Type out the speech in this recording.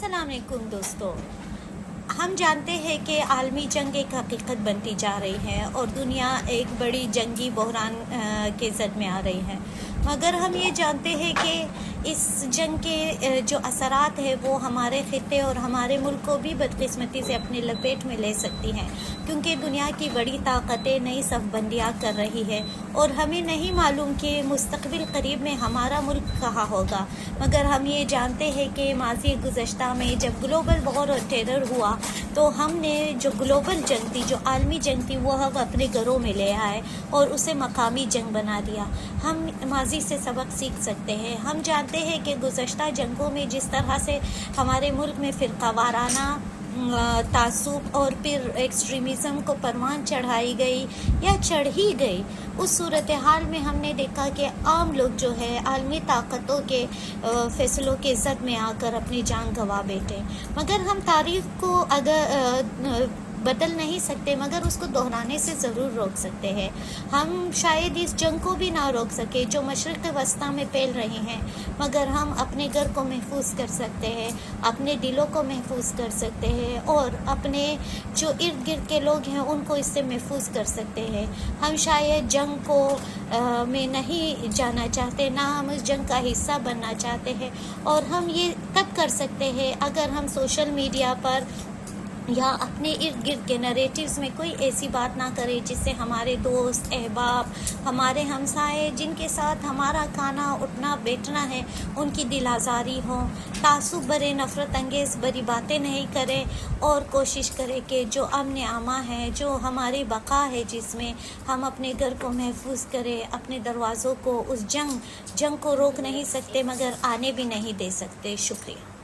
अस्सलाम वालेकुम दोस्तों। हम जानते हैं कि आलमी जंग एक हकीकत बनती जा रही है और दुनिया एक बड़ी जंगी बहरान के जद में आ रही है, मगर हम ये जानते हैं कि इस जंग के जो असरात है वो हमारे ख़ित्ते और हमारे मुल्क को भी बदकिस्मती से अपने लपेट में ले सकती हैं, क्योंकि दुनिया की बड़ी ताकतें नई सफ़बंदियाँ कर रही है और हमें नहीं मालूम कि मुस्तक़बिल करीब में हमारा मुल्क कहाँ होगा। मगर हम ये जानते हैं कि माज़ी गुज़श्ता में जब ग्लोबल वॉर और टेरर हुआ तो हमने जो ग्लोबल जंग थी, जो आलमी जंग थी, वो हम अपने घरों में ले आए और उसे मकामी जंग बना दिया। हम माज़ी से सबक सीख सकते हैं। हम जानते हैं कि गुज़श्ता जंगों में जिस तरह से हमारे मुल्क में फ़िरका वाराना तासुब और फिर एक्सट्रीमिज़म को परवान चढ़ाई गई या चढ़ ही गई, उस सूरत हाल में हमने देखा कि आम लोग जो है आलमी ताकतों के फ़ैसलों के ज़द में आकर अपनी जान गंवा बैठे। मगर हम तारीख़ को अगर बदल नहीं सकते, मगर उसको दोहराने से ज़रूर रोक सकते हैं। हम शायद इस जंग को भी ना रोक सके जो मशरिक़ वस्ता में फैल रही हैं, मगर हम अपने घर को महफूज कर सकते हैं, अपने दिलों को महफूज कर सकते हैं और अपने जो इर्द गिर्द के लोग हैं उनको इससे महफूज कर सकते हैं। हम शायद जंग को में नहीं जाना चाहते, ना हम उस जंग का हिस्सा बनना चाहते हैं, और हम ये तब कर सकते हैं अगर हम सोशल मीडिया पर या अपने इर्द गिर्द के नरेटिव्स में कोई ऐसी बात ना करें जिससे हमारे दोस्त, अहबाब, हमारे हमसाए जिनके साथ हमारा खाना उठना बैठना है उनकी दिल आज़ारी हो। तासुब भरे नफ़रत अंगेज़ बड़ी बातें नहीं करें और कोशिश करें कि जो अमन आमा है, जो हमारी बका है, जिसमें हम अपने घर को महफूज करें, अपने दरवाज़ों को उस जंग को रोक नहीं सकते मगर आने भी नहीं दे सकते। शुक्रिया।